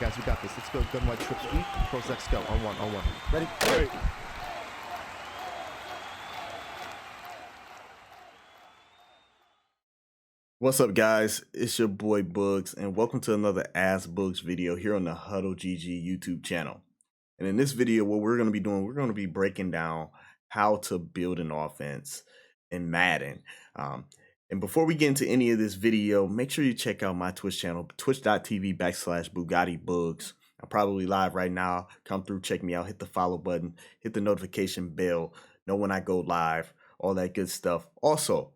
guys, we got this. Let's go. Gun wide trip sweep. Pros X go. On one. Ready? Right. What's up, guys? It's your boy Boogz, and welcome to another Ask Boogz video here on the HuddleGG YouTube channel. And in this video, what we're going to be doing, we're going to be breaking down how to build an offense in Madden. And before we get into any of this video, make sure you check out my Twitch channel, twitch.tv/BugattiBoogz. I'm probably live right now. Come through, check me out, hit the follow button, hit the notification bell, know when I go live, all that good stuff. Also,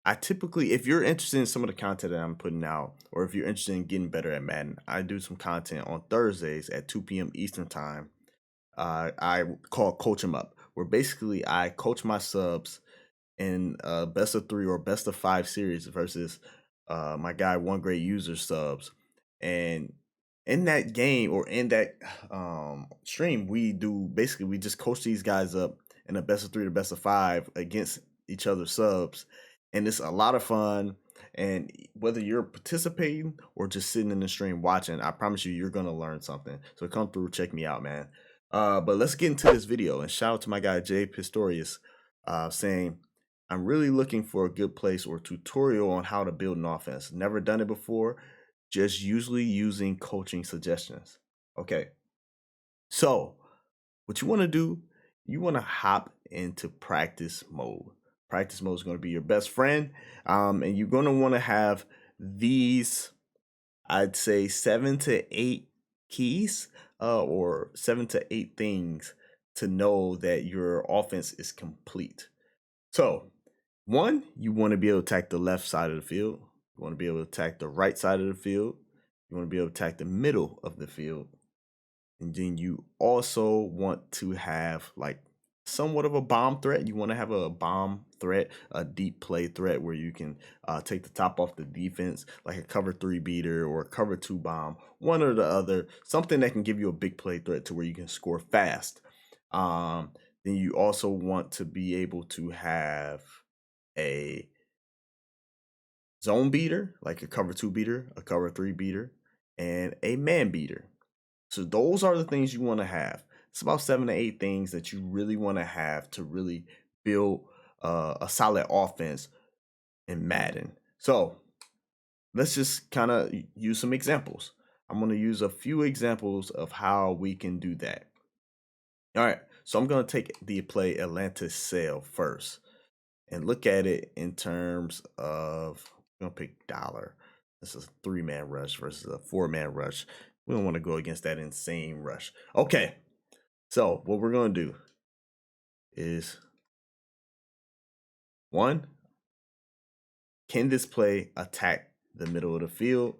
I typically, if you're interested in some of the content that I'm putting out, or if you're interested in getting better at Madden, I do some content on Thursdays at 2 p.m. Eastern time. I call Coach 'em Up, where basically I coach my subs in best of 3 or best of 5 series versus my guy One Great User subs. And in that game, or in that stream, we just coach these guys up in a best of 3 to best of 5 against each other's subs. And it's a lot of fun. And whether you're participating or just sitting in the stream watching, I promise you're going to learn something. So come through, check me out, man. But let's get into this video. And shout out to my guy, Jay Pistorius, saying, I'm really looking for a good place or tutorial on how to build an offense. Never done it before, just usually using coaching suggestions. Okay. So what you want to do, you want to hop into practice mode. Practice mode is going to be your best friend. And you're going to want to have these, I'd say 7 to 8 keys or 7 to 8 things to know that your offense is complete. So 1, you want to be able to attack the left side of the field. You want to be able to attack the right side of the field. You want to be able to attack the middle of the field. And then you also want to have like somewhat of a bomb threat. You want to have a bomb threat, a deep play threat where you can take the top off the defense, like a cover 3 beater or a cover 2 bomb, one or the other, something that can give you a big play threat to where you can score fast. Then you also want to be able to have a zone beater, like a cover 2 beater, a cover 3 beater, and a man beater. So those are the things you want to have. It's about 7 to 8 things that you really want to have to really build a solid offense in Madden. So let's just kind of use some examples. I'm going to use a few examples of how we can do that. All right, so I'm going to take the play Atlanta Sale first and look at it in terms of, I'm going to pick dollar. This is a 3-man rush versus a 4-man rush. We don't want to go against that insane rush. Okay, so what we're going to do is, 1, can this play attack the middle of the field?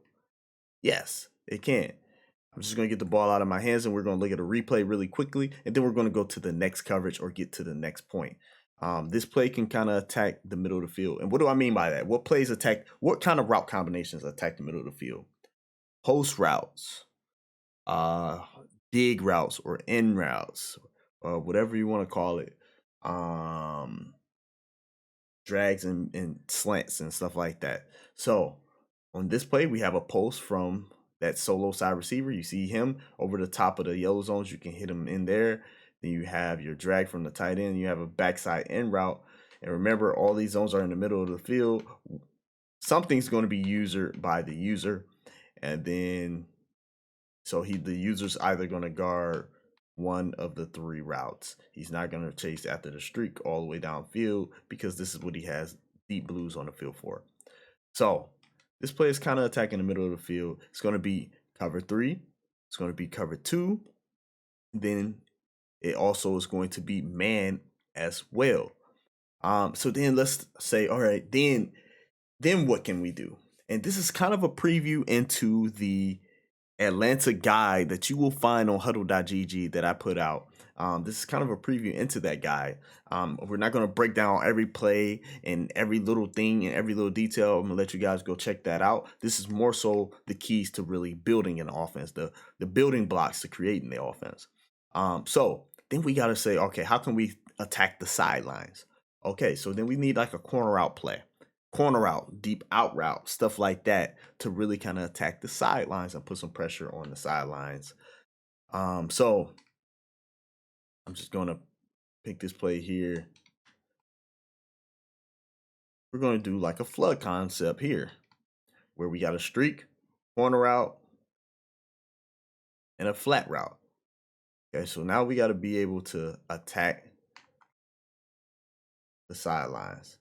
Yes, it can. I'm just going to get the ball out of my hands and we're going to look at a replay really quickly, and then we're going to go to the next coverage or get to the next point. This play can kind of attack the middle of the field. And what do I mean by that? What plays attack? What kind of route combinations attack the middle of the field? Post routes, dig routes or in routes, whatever you want to call it. Drags and slants and stuff like that. So on this play, we have a post from that solo side receiver. You see him over the top of the yellow zones. You can hit him in there. Then you have your drag from the tight end. You have a backside in route. And remember, all these zones are in the middle of the field. Something's going to be user by the user. And then, so the user's either going to guard one of the 3 routes. He's not going to chase after the streak all the way downfield because this is what he has deep blues on the field for. So this play is kind of attacking the middle of the field. It's going to be cover 3. It's going to be cover 2. Then it also is going to be man as well. So then let's say, all right, then what can we do? And this is kind of a preview into the Atlanta guide that you will find on HuddleGG that I put out. This is kind of a preview into that guide. We're not going to break down every play and every little thing and every little detail. I'm going to let you guys go check that out. This is more so the keys to really building an offense, the building blocks to creating the offense. So then we got to say, okay, how can we attack the sidelines? Okay, so then we need like a corner out play. corner route, deep out route, stuff like that to really kind of attack the sidelines and put some pressure on the sidelines. So I'm just going to pick this play here. We're going to do like a flood concept here where we got a streak, corner route, and a flat route. Okay, so now we got to be able to attack the sidelines.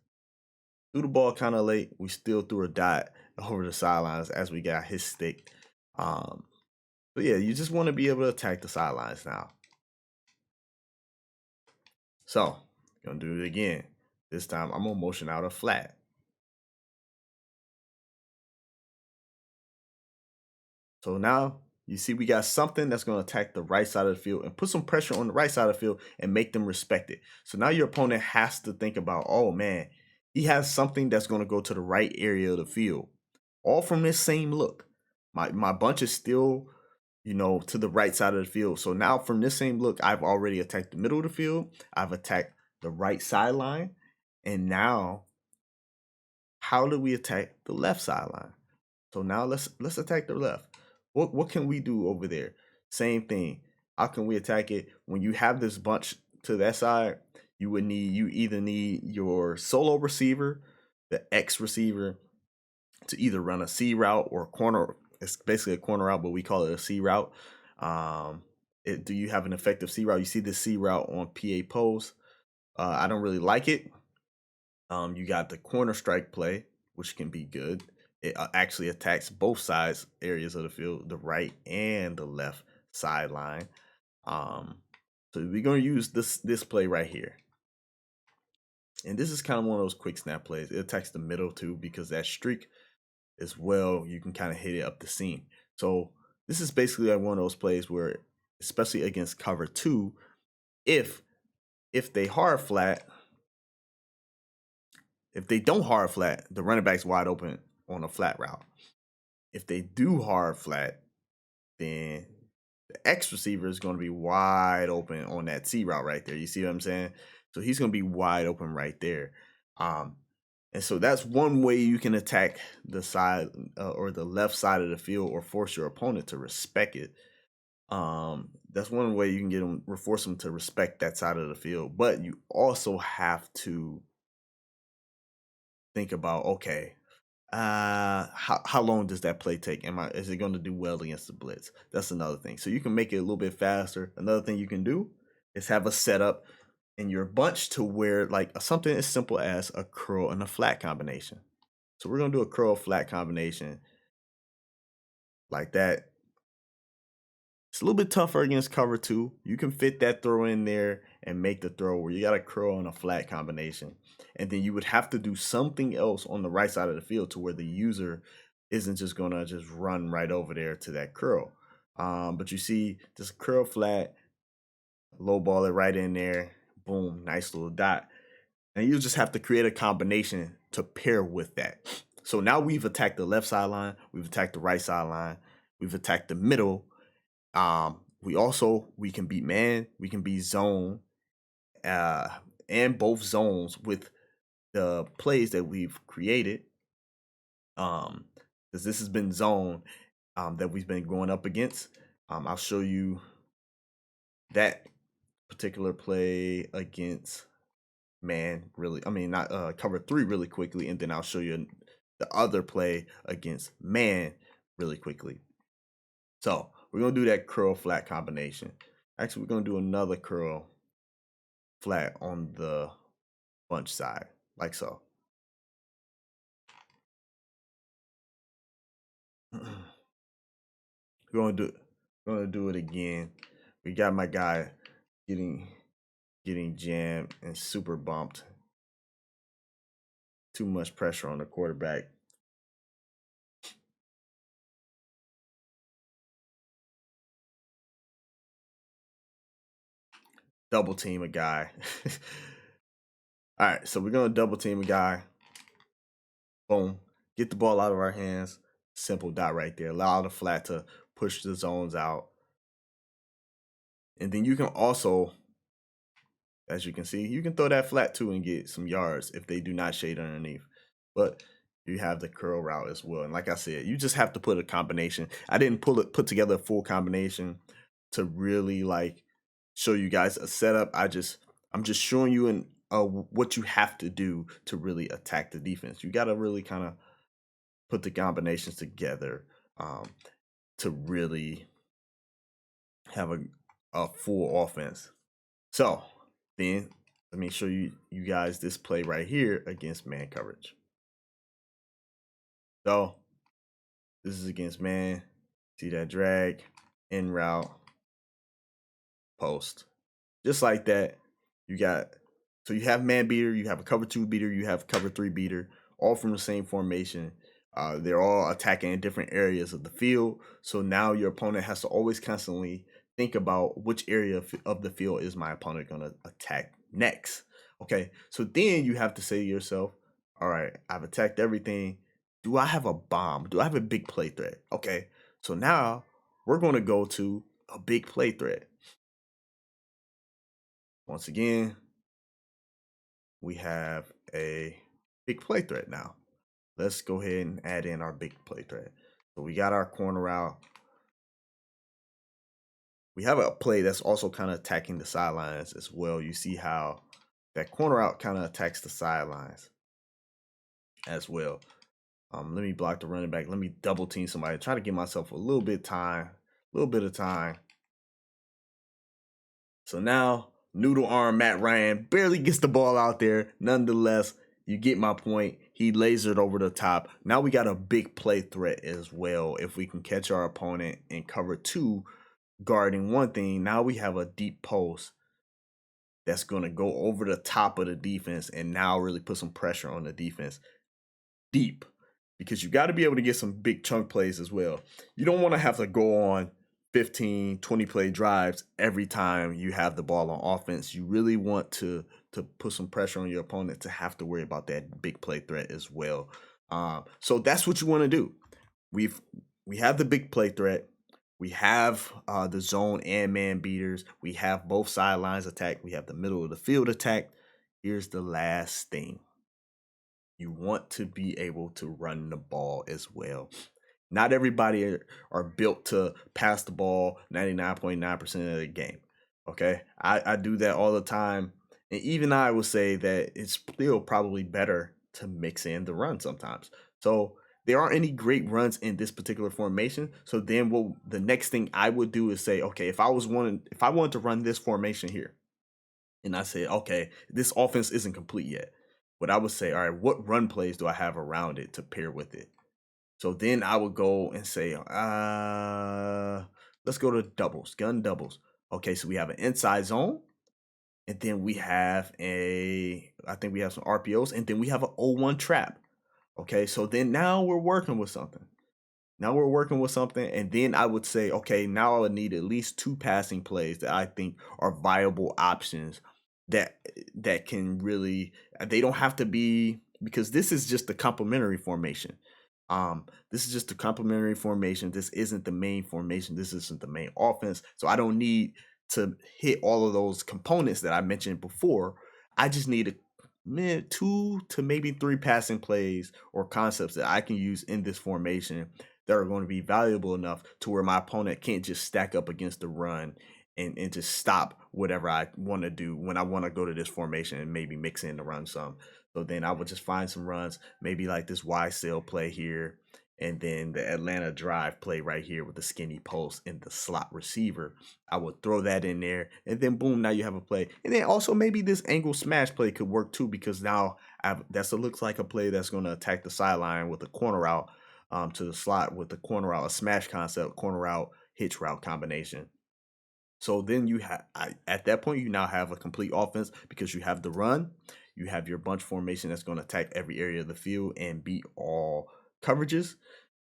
Threw the ball kind of late. We still threw a dot over the sidelines as we got his stick. But yeah, you just want to be able to attack the sidelines now. So, gonna do it again. This time I'm gonna motion out a flat. So now you see we got something that's gonna attack the right side of the field and put some pressure on the right side of the field and make them respect it. So now your opponent has to think about, oh man, he has something that's gonna go to the right area of the field. All from this same look. My bunch is still, to the right side of the field. So now from this same look, I've already attacked the middle of the field. I've attacked the right sideline. And now, how do we attack the left sideline? So now let's attack the left. What can we do over there? Same thing. How can we attack it? When you have this bunch to that side, you either need your solo receiver, the X receiver, to either run a C route or a corner. It's basically a corner route, but we call it a C route. Do you have an effective C route? You see this C route on PA post. I don't really like it. You got the corner strike play, which can be good. It actually attacks both sides areas of the field, the right and the left sideline. So we're going to use this play right here. And this is kind of one of those quick snap plays. It attacks the middle too, because that streak as well, you can kind of hit it up the seam. So this is basically like one of those plays where, especially against cover 2, if they hard flat, if they don't hard flat, the running back's wide open on a flat route. If they do hard flat, then the X receiver is going to be wide open on that C route right there. You see what I'm saying? So he's going to be wide open right there. And so that's one way you can attack the side or the left side of the field, or force your opponent to respect it. That's one way you can force them to respect that side of the field. But you also have to think about, okay, how long does that play take? Is it going to do well against the blitz? That's another thing. So you can make it a little bit faster. Another thing you can do is have a setup in your bunch to where, like, something as simple as a curl and a flat combination. So we're going to do a curl flat combination like that. It's a little bit tougher against cover 2. You can fit that throw in there and make the throw where you got a curl and a flat combination. And then you would have to do something else on the right side of the field to where the user isn't just going to just run right over there to that curl. But you see this curl flat, low ball it right in there. Boom, nice little dot. And you just have to create a combination to pair with that. So now we've attacked the left sideline. We've attacked the right sideline. We've attacked the middle. We can beat man, we can beat zone, and both zones with the plays that we've created. Because this has been zone that we've been going up against. I'll show you that particular play against man not cover 3 really quickly, and then I'll show you the other play against man really quickly. So we're going to do that curl flat combination. Actually, we're going to do another curl flat on the bunch side, like so. We're going to do it again. We got my guy getting jammed and super bumped. Too much pressure on the quarterback. Double team a guy. All right, so we're going to double team a guy. Boom. Get the ball out of our hands. Simple dot right there. Allow the flat to push the zones out. And then you can also, as you can see, you can throw that flat too and get some yards if they do not shade underneath. but you have the curl route as well. And like I said, you just have to put a combination. I didn't put together a full combination to really like show you guys a setup. I'm just showing you what you have to do to really attack the defense. You got to really kind of put the combinations together to really have a full offense. So then let me show you guys this play right here against man coverage. So this is against man. See that drag, in route, post. Just like that, you have man beater, you have a cover 2 beater, you have cover 3 beater, all from the same formation. They're all attacking in different areas of the field. So now your opponent has to always constantly think about which area of the field is my opponent going to attack next. Okay, so then you have to say to yourself, all right, I've attacked everything. Do I have a bomb? Do I have a big play threat? Okay, so now we're going to go to a big play threat. Once again, we have a big play threat now. Let's go ahead and add in our big play threat. So we got our corner out. We have a play that's also kind of attacking the sidelines as well. You see how that corner out kind of attacks the sidelines as well. Let me block the running back. Let me double team somebody. Try to give myself a little bit of time. So now noodle arm Matt Ryan barely gets the ball out there. Nonetheless, you get my point. He lasered over the top. Now we got a big play threat as well. If we can catch our opponent in cover 2, guarding one thing, now we have a deep post that's going to go over the top of the defense and now really put some pressure on the defense deep, because you got to be able to get some big chunk plays as well. You don't want to have to go on 15, 20 play drives every time you have the ball on offense. You really want to put some pressure on your opponent to have to worry about that big play threat as well. So that's what you want to do. We have the big play threat. We have the zone and man beaters. We have both sidelines attack. We have the middle of the field attack. Here's the last thing. You want to be able to run the ball as well. Not everybody are built to pass the ball 99.9% of the game. Okay, I do that all the time. And even I would say that it's still probably better to mix in the run sometimes. So there aren't any great runs in this particular formation. So then the next thing I would do is say, okay, if I wanted to run this formation here, and I said, okay, this offense isn't complete yet. But I would say, all right, what run plays do I have around it to pair with it? So then I would go and say, let's go to doubles, gun doubles. Okay, so we have an inside zone, and then we have I think we have some RPOs, and then we have an 0-1 trap. Okay, so then now we're working with something. And then I would say, okay, now I would need at least 2 passing plays that I think are viable options that can really, they don't have to be, because this is just a complementary formation. This is just a complementary formation. This isn't the main formation. This isn't the main offense. So I don't need to hit all of those components that I mentioned before. I just need 2 to maybe 3 passing plays or concepts that I can use in this formation that are going to be valuable enough to where my opponent can't just stack up against the run and just stop whatever I want to do when I want to go to this formation and maybe mix in the run some. So then I would just find some runs, maybe like this Y sail play here, and then the Atlanta drive play right here with the skinny post and the slot receiver. I would throw that in there, and then boom, now you have a play. And then also maybe this angle smash play could work too, because now looks like a play that's going to attack the sideline with a corner out to the slot with the corner out, a smash concept, corner out, hitch route combination. So then at that point, you now have a complete offense, because you have the run, you have your bunch formation that's going to attack every area of the field and beat all coverages,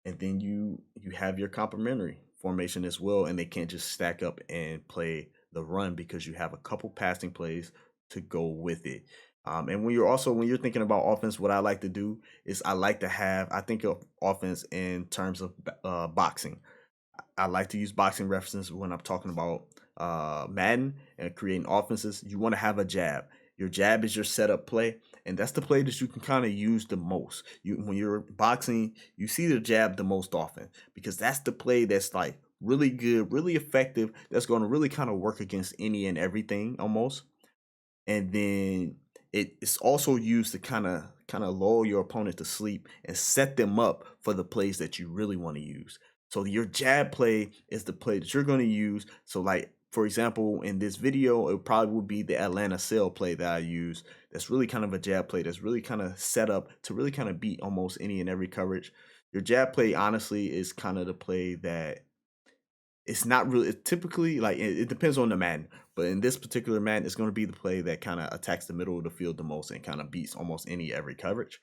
and then you have your complementary formation as well, and they can't just stack up and play the run because you have a couple passing plays to go with it. And when you're thinking about offense, what I like to do is I think of offense in terms of boxing. I like to use boxing references when I'm talking about Madden and creating offenses. You want to have a jab. Your jab is your setup play, and that's the play that you can kind of use the most. When you're boxing, you see the jab the most often because that's the play that's like really good, really effective. That's going to really kind of work against any and everything almost. And then it's also used to kind of lull your opponent to sleep and set them up for the plays that you really want to use. So your jab play is the play that you're going to use. So like for example, in this video, it probably would be the Atlanta sail play that I use. That's really kind of a jab play that's really kind of set up to really kind of beat almost any and every coverage. Your jab play honestly is kind of the play that it's not really typically like it depends on the Madden, but in this particular Madden, it's going to be the play that kind of attacks the middle of the field the most and kind of beats almost any every coverage.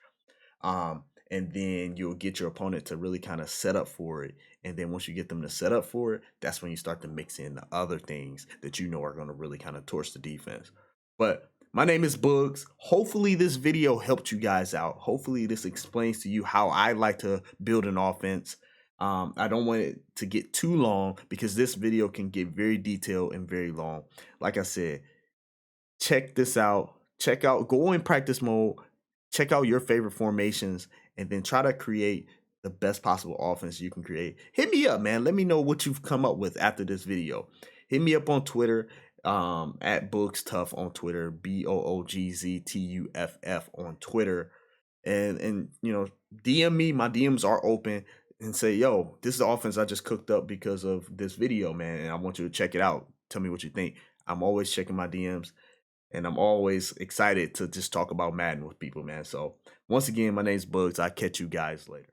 And then you'll get your opponent to really kind of set up for it. And then once you get them to set up for it, that's when you start to mix in the other things that you know are going to really kind of torch the defense. But my name is Boogz. Hopefully this video helped you guys out. Hopefully this explains to you how I like to build an offense. I don't want it to get too long because this video can get very detailed and very long. Like I said, check this out. Go in practice mode, check out your favorite formations, and then try to create the best possible offense you can create. Hit me up, man. Let me know what you've come up with after this video. Hit me up on Twitter, at BoogsTuff on Twitter, BOOGZTUFF on Twitter. And DM me. My DMs are open. And say, yo, this is the offense I just cooked up because of this video, man. And I want you to check it out. Tell me what you think. I'm always checking my DMs. And I'm always excited to just talk about Madden with people, man. So once again, my name's Boogz. I'll catch you guys later.